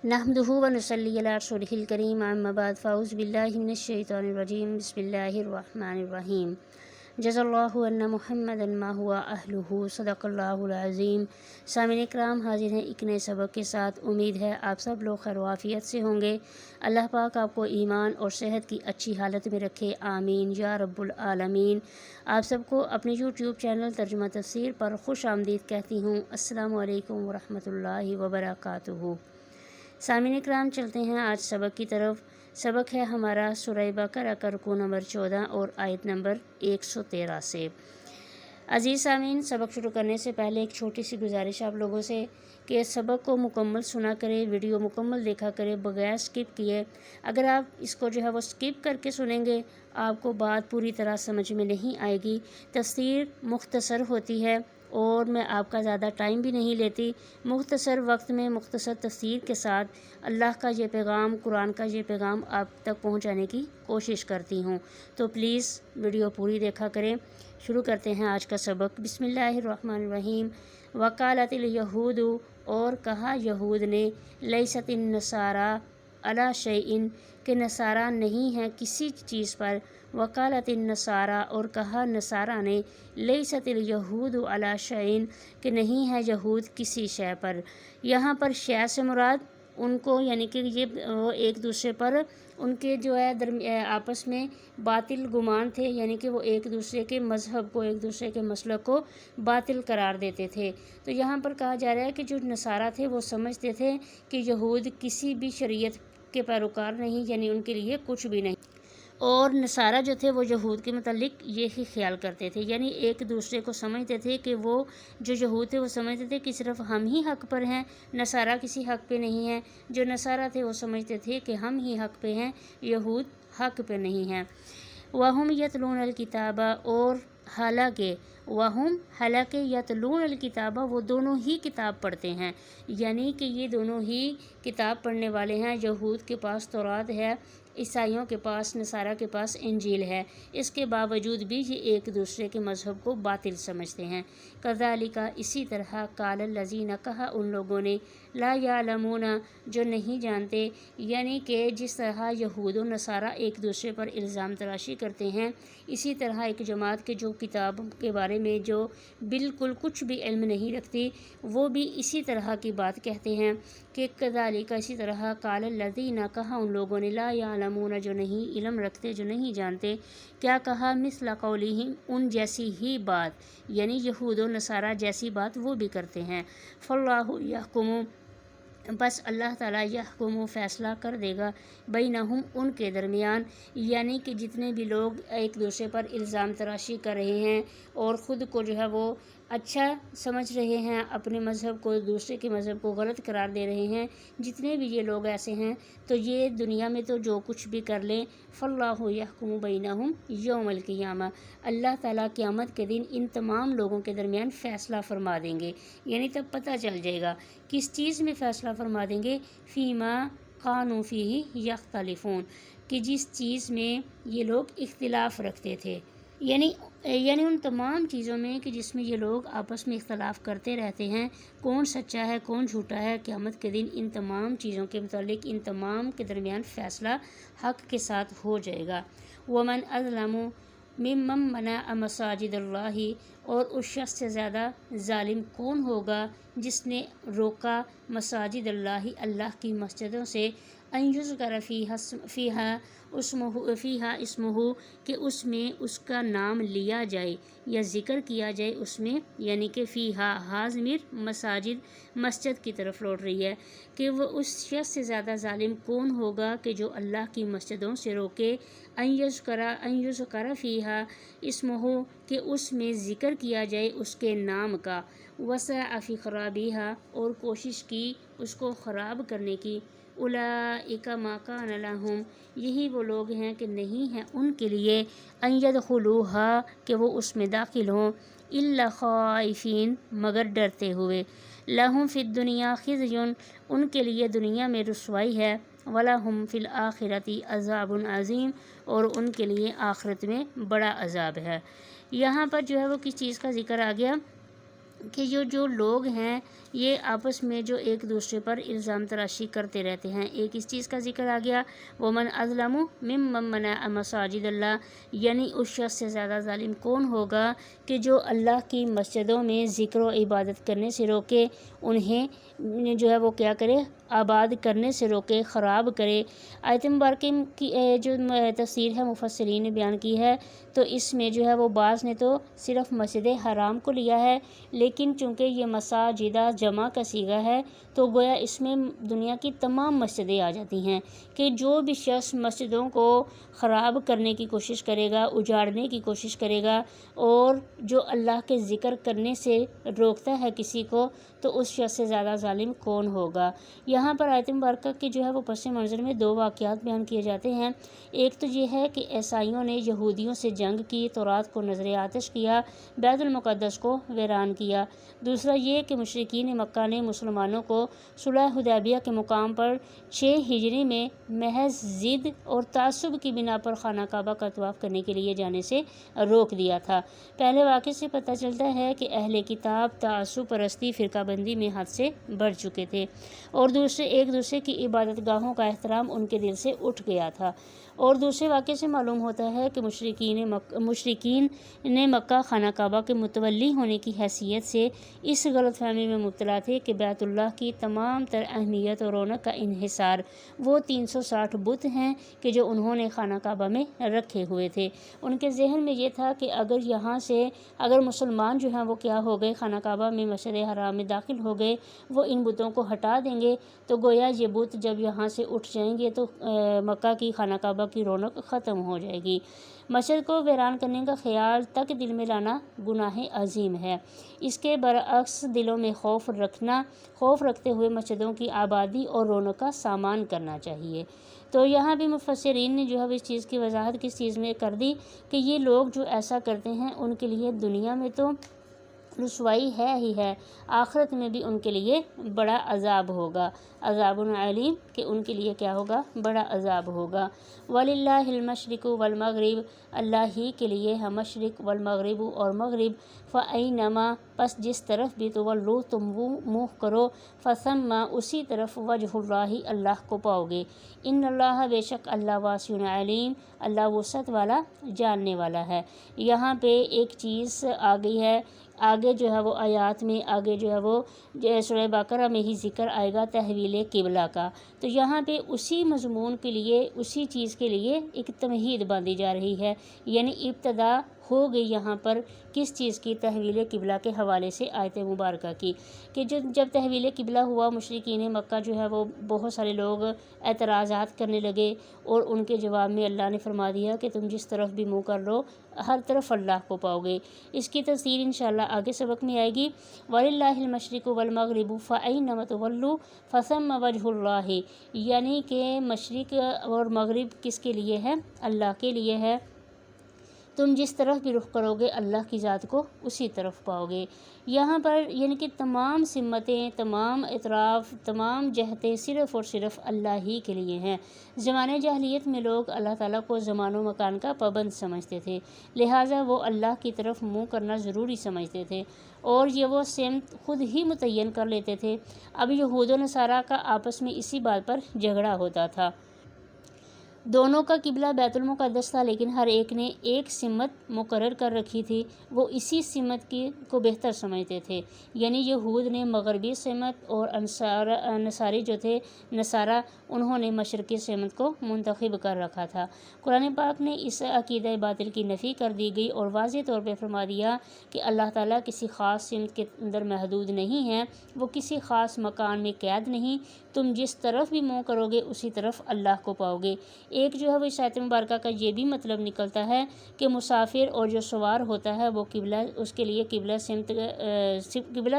نحمدہ و نصلی علی رسولہ الکریم اما بعد فاعوذ باللہ من الشیطان الرجیم بسم اللہ الرحمن الرحیم جزا اللہ عنا محمد ما ہوا اہلہ صدق اللہ العظیم۔ سامعین کرام، حاضر ہیں ایک نئے سبق کے ساتھ۔ امید ہے آپ سب لوگ خیر و عافیت سے ہوں گے۔ اللہ پاک آپ کو ایمان اور صحت کی اچھی حالت میں رکھے، آمین یا رب العالمین۔ آپ سب کو اپنے یوٹیوب چینل ترجمہ تفسیر پر خوش آمدید کہتی ہوں۔ السلام علیکم ورحمۃ اللہ وبرکاتہ۔ سامعین کرام، چلتے ہیں آج سبق کی طرف۔ سبق ہے ہمارا سورہ بقرہ کا رکوع نمبر 14 اور آیت نمبر 113 سے۔ عزیز سامعین، سبق شروع کرنے سے پہلے ایک چھوٹی سی گزارش آپ لوگوں سے کہ سبق کو مکمل سنا کرے، ویڈیو مکمل دیکھا کرے بغیر سکپ کیے۔ اگر آپ اس کو جو ہے وہ سکپ کر کے سنیں گے، آپ کو بات پوری طرح سمجھ میں نہیں آئے گی۔ تفسیر مختصر ہوتی ہے اور میں آپ کا زیادہ ٹائم بھی نہیں لیتی۔ مختصر وقت میں مختصر تفسیر کے ساتھ اللہ کا یہ پیغام، قرآن کا یہ پیغام آپ تک پہنچانے کی کوشش کرتی ہوں، تو پلیز ویڈیو پوری دیکھا کریں۔ شروع کرتے ہیں آج کا سبق۔ بسم اللہ الرحمن الرحیم۔ وقالت الیہود، اور کہا یہود نے، لیست النصارى علی شیء، کہ نصارہ نہیں ہیں کسی چیز پر۔ وقالت النصارى، اور کہا نصارہ نے، لیست الیہود علی شیء، کہ نہیں ہے یہود کسی شے پر۔ یہاں پر شے سے مراد ان کو، یعنی کہ یہ وہ ایک دوسرے پر ان کے جو ہے آپس میں باطل گمان تھے، یعنی کہ وہ ایک دوسرے کے مذہب کو، ایک دوسرے کے مسلک کو باطل قرار دیتے تھے۔ تو یہاں پر کہا جا رہا ہے کہ جو نصارہ تھے وہ سمجھتے تھے کہ یہود کسی بھی شریعت کے پیروکار نہیں، یعنی ان کے لیے کچھ بھی نہیں، اور نصارہ جو تھے وہ یہود کے متعلق یہی خیال کرتے تھے، یعنی ایک دوسرے کو سمجھتے تھے کہ وہ جو یہود تھے وہ سمجھتے تھے کہ صرف ہم ہی حق پر ہیں، نصارہ کسی حق پہ نہیں ہیں۔ جو نصارہ تھے وہ سمجھتے تھے کہ ہم ہی حق پہ ہیں، یہود حق پہ نہیں ہیں۔ وَهُمْ يَتْلُونَ الْكِتَابَ، اور حالانکہ یتلون الکتاب، وہ دونوں ہی کتاب پڑھتے ہیں، یعنی کہ یہ دونوں ہی کتاب پڑھنے والے ہیں۔ یہود کے پاس تورات ہے، عیسائیوں کے پاس، نصارہ کے پاس انجیل ہے، اس کے باوجود بھی یہ ایک دوسرے کے مذہب کو باطل سمجھتے ہیں۔ کذالک، اسی طرح، قال الذین، کہا ان لوگوں نے، لا یعلمون، جو نہیں جانتے، یعنی کہ جس طرح یہود و نصارہ ایک دوسرے پر الزام تراشی کرتے ہیں، اسی طرح ایک جماعت کے جو کتاب کے بارے میں جو بالکل کچھ بھی علم نہیں رکھتی، وہ بھی اسی طرح کی بات کہتے ہیں کہ کذالک، اسی طرح، قال الذین، کہا ان لوگوں نے، لا یعلمون، جو نہیں علم رکھتے، جو نہیں جانتے، کیا کہا، مثل قولہم، ان جیسی ہی بات، یعنی یہود و نصارہ جیسی بات وہ بھی کرتے ہیں۔ فاللہ یحکم، بس اللہ تعالیٰ، یحکم، فیصلہ کر دے گا، بینہم، ان کے درمیان، یعنی کہ جتنے بھی لوگ ایک دوسرے پر الزام تراشی کر رہے ہیں اور خود کو جو ہے وہ اچھا سمجھ رہے ہیں، اپنے مذہب کو دوسرے کے مذہب کو غلط قرار دے رہے ہیں، جتنے بھی یہ لوگ ایسے ہیں، تو یہ دنیا میں تو جو کچھ بھی کر لیں، فاللہ یحکم بینہم یوم القیامہ، اللہ تعالیٰ قیامت کے دن ان تمام لوگوں کے درمیان فیصلہ فرما دیں گے۔ یعنی تب پتہ چل جائے گا کس چیز میں فیصلہ فرما دیں گے، فیما کانوا فیہ یختلفون، کہ جس چیز میں یہ لوگ اختلاف رکھتے تھے، یعنی ان تمام چیزوں میں کہ جس میں یہ لوگ آپس میں اختلاف کرتے رہتے ہیں، کون سچا ہے کون جھوٹا ہے، قیامت کے دن ان تمام چیزوں کے متعلق ان تمام کے درمیان فیصلہ حق کے ساتھ ہو جائے گا۔ ومن اظلم ممن منع مساجد اللہ، اور اس شخص سے زیادہ ظالم کون ہوگا جس نے روکا مساجد اللہ، اللہ کی مسجدوں سے، ان یذکر فیہا اسمہ، کہ اس میں اس کا نام لیا جائے یا ذکر کیا جائے اس میں، یعنی کہ فیہا، ہا ضمیر مساجد، مسجد کی طرف لوٹ رہی ہے، کہ وہ اس شخص سے زیادہ ظالم کون ہوگا کہ جو اللہ کی مسجدوں سے روکے، ان یذکر فیہا اسمہ، کہ اس میں ذکر کیا جائے اس کے نام کا، وسعی فی خرابیہا، اور کوشش کی اس کو خراب کرنے کی، اولئک ما کان لہم، یہی وہ لوگ ہیں کہ نہیں ہیں ان کے لیے، ان یدخلوہا، کہ وہ اس میں داخل ہوں، الا خائفین، مگر ڈرتے ہوئے، لہم فی الدنیا خزی، ان کے لیے دنیا میں رسوائی ہے، وَلَهُمْ فِي الْآخِرَةِ عَذَابٌ عَظِيمٌ، اور ان کے لیے آخرت میں بڑا عذاب ہے۔ یہاں پر جو ہے وہ کس چیز کا ذکر آ گیا، کہ جو لوگ ہیں یہ آپس میں جو ایک دوسرے پر الزام تراشی کرتے رہتے ہیں۔ ایک اس چیز کا ذکر آ گیا وَمَنْ أَظْلَمُ مِمَّنْ مَنَعَ مَسَاجِدَ اللَّهِ، یعنی اس شخص سے زیادہ ظالم کون ہوگا کہ جو اللہ کی مسجدوں میں ذکر و عبادت کرنے سے روکے، انہیں جو ہے وہ کیا کرے، آباد کرنے سے روکے، خراب کرے۔ آیت مبارکہ کی جو تفسیر ہے مفسرین نے بیان کی ہے، تو اس میں جو ہے وہ بعض نے تو صرف مسجد حرام کو لیا ہے، لیکن چونکہ یہ مساجدہ جمع کا صیغہ ہے تو گویا اس میں دنیا کی تمام مسجدیں آ جاتی ہیں، کہ جو بھی شخص مسجدوں کو خراب کرنے کی کوشش کرے گا، اجاڑنے کی کوشش کرے گا، اور جو اللہ کے ذکر کرنے سے روکتا ہے کسی کو، تو اس شخص سے زیادہ ظالم کون ہوگا۔ یہاں پر آیت مبارکہ کے جو ہے وہ پس منظر میں دو واقعات بیان کیے جاتے ہیں۔ ایک تو یہ ہے کہ عیسائیوں نے یہودیوں سے جنگ کی، تورات کو نذر آتش کیا، بیت المقدس کو ویران کیا۔ دوسرا یہ کہ مشرکین مکہ نے مسلمانوں کو صلح حدیبیہ کے مقام پر 6 ہجری میں محض ضد اور تعصب کی بنا پر خانہ کعبہ کا طواف کرنے کے لیے جانے سے روک دیا تھا۔ پہلے واقعے سے پتہ چلتا ہے کہ اہل کتاب تعصب پرستی، فرقہ بندی میں حد سے بڑھ چکے تھے، اور دوسرے ایک دوسرے کی عبادت گاہوں کا احترام ان کے دل سے اٹھ گیا تھا۔ اور دوسرے واقعے سے معلوم ہوتا ہے کہ مشرکین نے مکہ خانہ کعبہ کے متولی ہونے کی حیثیت سے اس غلط فہمی میں مبتلا تھے کہ بیت اللہ کی تمام تر اہمیت اور رونق کا انحصار وہ 360 بت ہیں کہ جو انہوں نے خانہ کعبہ میں رکھے ہوئے تھے۔ ان کے ذہن میں یہ تھا کہ اگر مسلمان جو ہیں وہ کیا ہو گئے، خانہ کعبہ میں مسجد حرام میں داخل ہو گئے، وہ ان بتوں کو ہٹا دیں گے، تو گویا یہ بت جب یہاں سے اٹھ جائیں گے تو مکہ کی خانہ کعبہ کی رونق ختم ہو جائے گی۔ مسجد کو ویران کرنے کا خیال تک دل میں لانا گناہ عظیم ہے۔ اس کے برعکس دلوں میں خوف رکھتے ہوئے مسجدوں کی آبادی اور رونق کا سامان کرنا چاہیے۔ تو یہاں بھی مفسرین نے جو ہے اس چیز کی وضاحت کس چیز میں کر دی کہ یہ لوگ جو ایسا کرتے ہیں ان کے لیے دنیا میں تو رسوائی ہے ہی ہے، آخرت میں بھی ان کے لیے بڑا عذاب ہوگا، عذاب علیم، کہ ان کے لیے کیا ہوگا، بڑا عذاب ہوگا۔ وَلِلَّهِ الْمَشْرِقُ وَالْمَغْرِبُ، اللہ ہی کے لیے ہے مشرق والمغرب اور مغرب، فَأَيْنَمَا، پس جس طرف بھی تولوا تم وہ منہ کرو، فَثَمَّ، اسی طرف وجہ اللہ، اللہ کو پاؤ گے۔ ان اللہ، بے شک اللہ، واسع علیم، اللہ وسعت والا، جاننے والا ہے۔ یہاں پہ ایک چیز آ گئی ہے، آگے جو ہے وہ آیات میں آگے جو ہے وہ سورہ بقرہ میں ہی ذکر آئے گا تحویل قبلہ کا، تو یہاں پہ اسی مضمون کے لیے، اسی چیز کے لیے ایک تمہید باندھی جا رہی ہے، یعنی ابتدا ہو گئی یہاں پر کس چیز کی، تحویل قبلہ کے حوالے سے آیت مبارکہ کی، کہ جب تحویل قبلہ ہوا، مشرکین مکہ جو ہے وہ بہت سارے لوگ اعتراضات کرنے لگے، اور ان کے جواب میں اللہ نے فرما دیا کہ تم جس طرف بھی منہ کر لو، ہر طرف اللہ کو پاؤ گے۔ اس کی تفسیر انشاءاللہ آگے سبق میں آئے گی۔ وَلِلَّهِ الْمَشْرِقُ وَالْمَغْرِبُ فَأَيْنَمَا تُوَلُّوا فَثَمَّ وَجْهُ اللَّهِ، یعنی کہ مشرق اور مغرب کس کے لیے ہے، اللہ کے لیے ہے، تم جس طرف بھی رخ کرو گے اللہ کی ذات کو اسی طرف پاؤ گے۔ یہاں پر یعنی کہ تمام سمتیں، تمام اطراف، تمام جہتیں صرف اور صرف اللہ ہی کے لیے ہیں۔ زمانے جاہلیت میں لوگ اللہ تعالیٰ کو زمان و مکان کا پابند سمجھتے تھے، لہٰذا وہ اللہ کی طرف منہ کرنا ضروری سمجھتے تھے، اور یہ وہ سمت خود ہی متعین کر لیتے تھے۔ اب یہود و نصارہ کا آپس میں اسی بات پر جھگڑا ہوتا تھا۔ دونوں کا قبلہ بیت المقدس تھا، لیکن ہر ایک نے ایک سمت مقرر کر رکھی تھی، وہ اسی سمت کو بہتر سمجھتے تھے، یعنی یہود نے مغربی سمت اور نصاری جو تھے نصارہ، انہوں نے مشرقی سمت کو منتخب کر رکھا تھا۔ قرآن پاک نے اس عقیدہ باطل کی نفی کر دی گئی اور واضح طور پہ فرما دیا کہ اللہ تعالیٰ کسی خاص سمت کے اندر محدود نہیں ہے، وہ کسی خاص مکان میں قید نہیں، تم جس طرف بھی منہ کرو گے اسی طرف اللہ کو پاؤ گے۔ ایک جو ہے وہ اس آیت مبارکہ کا یہ بھی مطلب نکلتا ہے کہ مسافر اور جو سوار ہوتا ہے وہ اس کے لیے قبلہ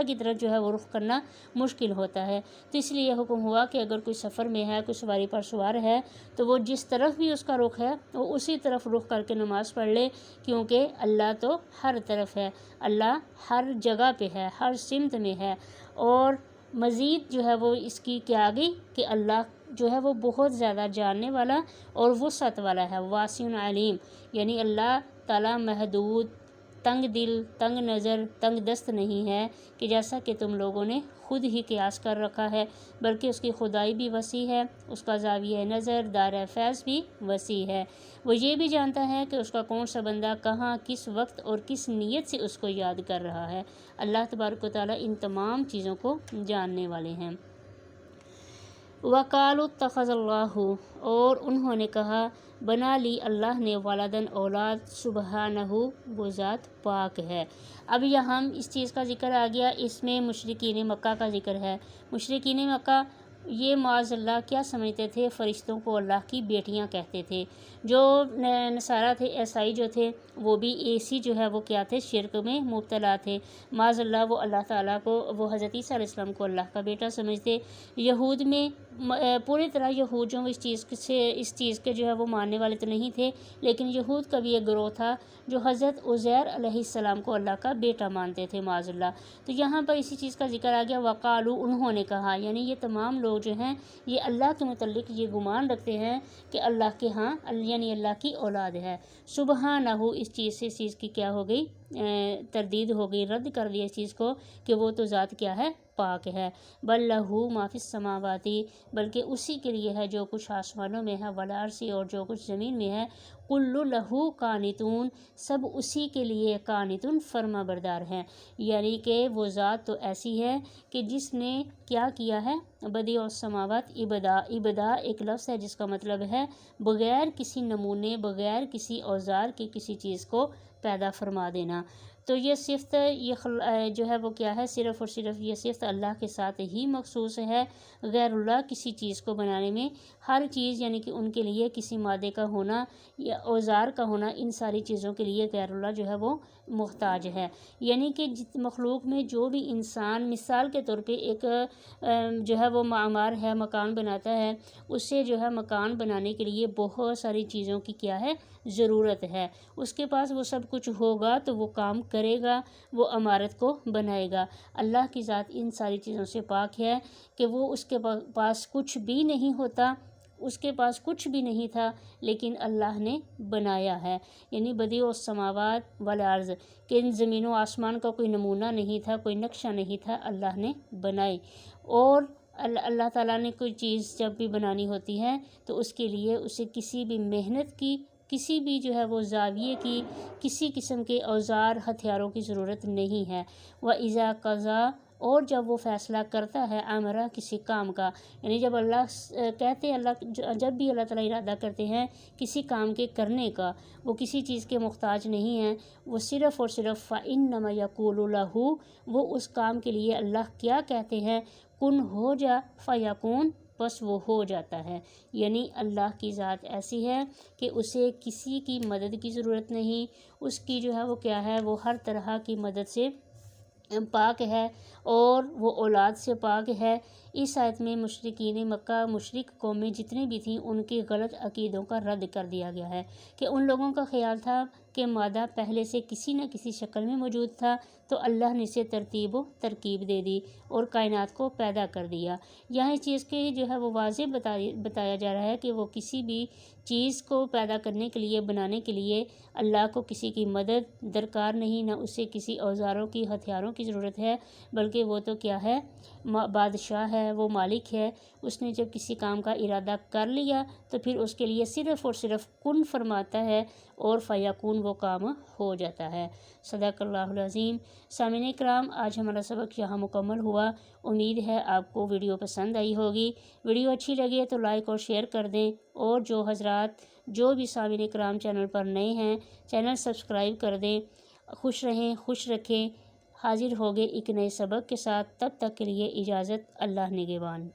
کی طرف جو ہے وہ رخ کرنا مشکل ہوتا ہے، تو اس لیے حکم ہوا کہ اگر کوئی سفر میں ہے، کوئی سواری پر سوار ہے، تو وہ جس طرف بھی اس کا رخ ہے وہ اسی طرف رخ کر کے نماز پڑھ لے، کیونکہ اللہ تو ہر طرف ہے، اللہ ہر جگہ پہ ہے، ہر سمت میں ہے۔ اور مزید جو ہے وہ اس کی کیا گئی کہ اللہ جو ہے وہ بہت زیادہ جاننے والا اور وسعت والا ہے، واسع علیم، یعنی اللہ تعالیٰ محدود تنگ دل، تنگ نظر، تنگ دست نہیں ہے کہ جیسا کہ تم لوگوں نے خود ہی قیاس کر رکھا ہے، بلکہ اس کی خدائی بھی وسیع ہے، اس کا زاویہ نظر، دائرہ فیض بھی وسیع ہے۔ وہ یہ بھی جانتا ہے کہ اس کا کون سا بندہ کہاں، کس وقت اور کس نیت سے اس کو یاد کر رہا ہے۔ اللہ تبارک و تعالیٰ ان تمام چیزوں کو جاننے والے ہیں۔ وَقَالُوا اتَّخَذَ اللَّهُ، اور انہوں نے کہا بنا لی اللہ نے ولدن اولاد، سبحانہ وہ ذات پاک ہے۔ اب یہاں اس چیز کا ذکر آ گیا، اس میں مشرکین مکہ کا ذکر ہے۔ مشرکین مکہ یہ معاذ اللہ کیا سمجھتے تھے؟ فرشتوں کو اللہ کی بیٹیاں کہتے تھے۔ جو نصارہ تھے، عیسائی جو تھے، وہ بھی ایسی جو ہے وہ کیا تھے؟ شرک میں مبتلا تھے۔ معاذ اللہ وہ اللہ تعالیٰ کو، وہ حضرت عیسیٰ علیہ السلام کو اللہ کا بیٹا سمجھتے۔ یہود میں پوری طرح یہود جو اس چیز کے جو ہے وہ ماننے والے تو نہیں تھے، لیکن یہود کا بھی ایک گروہ تھا جو حضرت عزیر علیہ السلام کو اللہ کا بیٹا مانتے تھے معاذ اللہ۔ تو یہاں پر اسی چیز کا ذکر آ گیا، وقالو انہوں نے کہا، یعنی یہ تمام لوگ جو ہیں یہ اللہ کے متعلق یہ گمان رکھتے ہیں کہ اللہ کے ہاں یعنی اللہ کی اولاد ہے۔ سبحانہ اس چیز کی کیا ہو گئی؟ تردید ہو گئی، رد کر دیا اس چیز کو کہ وہ تو ذات کیا ہے؟ پاک ہے۔ بل لہو ما فی السماواتی، بلکہ اسی کے لیے ہے جو کچھ آسمانوں میں ہے، والارض اور جو کچھ زمین میں ہے، کل لہو قانتون، سب اسی کے لیے قانتون فرما بردار ہیں۔ یعنی کہ وہ ذات تو ایسی ہے کہ جس نے کیا کیا ہے؟ بدیع السماوات، ابدا ایک لفظ ہے جس کا مطلب ہے بغیر کسی نمونے، بغیر کسی اوزار کے کسی چیز کو پیدا فرما دینا۔ تو یہ صفت جو ہے وہ کیا ہے؟ صرف اور صرف یہ صفت اللہ کے ساتھ ہی مخصوص ہے۔ غیر اللہ کسی چیز کو بنانے میں، ہر چیز یعنی کہ ان کے لیے کسی مادے کا ہونا یا اوزار کا ہونا، ان ساری چیزوں کے لیے غیر اللہ جو ہے وہ محتاج ہے۔ یعنی کہ مخلوق میں جو بھی انسان مثال کے طور پہ ایک جو ہے وہ معمار ہے، مکان بناتا ہے، اس سے جو ہے مکان بنانے کے لیے بہت ساری چیزوں کی کیا ہے؟ ضرورت ہے۔ اس کے پاس وہ سب کچھ ہوگا تو وہ کام کرے گا، وہ عمارت کو بنائے گا۔ اللہ کی ذات ان ساری چیزوں سے پاک ہے کہ وہ اس کے پاس کچھ بھی نہیں ہوتا، اس کے پاس کچھ بھی نہیں تھا لیکن اللہ نے بنایا ہے۔ یعنی بدیع السماوات والارض، کہ ان زمین و آسمان کا کوئی نمونہ نہیں تھا، کوئی نقشہ نہیں تھا، اللہ نے بنائی۔ اور اللہ تعالیٰ نے کوئی چیز جب بھی بنانی ہوتی ہے تو اس کے لیے اسے کسی بھی محنت کی، کسی بھی جو ہے وہ زاویے کی، کسی قسم کے اوزار ہتھیاروں کی ضرورت نہیں ہے۔ وَإِذَا قَضَىٰ، اور جب وہ فیصلہ کرتا ہے، امرا کسی کام کا، یعنی جب اللہ کہتے ہیں، جب بھی اللہ تعالیٰ ارادہ کرتے ہیں کسی کام کے کرنے کا، وہ کسی چیز کے محتاج نہیں ہیں، وہ صرف اور صرف فَإِنَّمَا يَقُولُ لَهُ، وہ اس کام کے لیے اللہ کیا کہتے ہیں؟ کن ہو جا، فیکون، بس وہ ہو جاتا ہے۔ یعنی اللہ کی ذات ایسی ہے کہ اسے کسی کی مدد کی ضرورت نہیں، اس کی جو ہے وہ کیا ہے؟ وہ ہر طرح کی مدد سے پاک ہے اور وہ اولاد سے پاک ہے۔ اس آیت میں مشرکین مکہ، مشرک قومیں جتنے بھی تھیں، ان کے غلط عقیدوں کا رد کر دیا گیا ہے کہ ان لوگوں کا خیال تھا کہ مادہ پہلے سے کسی نہ کسی شکل میں موجود تھا تو اللہ نے اسے ترتیب و ترکیب دے دی اور کائنات کو پیدا کر دیا۔ یہاں اس چیز کے جو ہے وہ واضح بتایا جا رہا ہے کہ وہ کسی بھی چیز کو پیدا کرنے کے لیے، بنانے کے لیے اللہ کو کسی کی مدد درکار نہیں، نہ اسے کسی اوزاروں کی، ہتھیاروں کی ضرورت ہے، بلکہ وہ تو کیا ہے؟ بادشاہ ہے، وہ مالک ہے۔ اس نے جب کسی کام کا ارادہ کر لیا تو پھر اس کے لیے صرف اور صرف کن فرماتا ہے اور فیکون، وہ کام ہو جاتا ہے۔ صدق اللہ العظیم۔ سامعین کرام، آج ہمارا سبق یہاں مکمل ہوا۔ امید ہے آپ کو ویڈیو پسند آئی ہوگی۔ ویڈیو اچھی لگے تو لائک اور شیئر کر دیں، اور جو حضرات جو بھی سامعین کرام چینل پر نئے ہیں، چینل سبسکرائب کر دیں۔ خوش رہیں، خوش رکھیں۔ حاضر ہوگے ایک نئے سبق کے ساتھ، تب تک کے لیے اجازت، اللہ نگہبان۔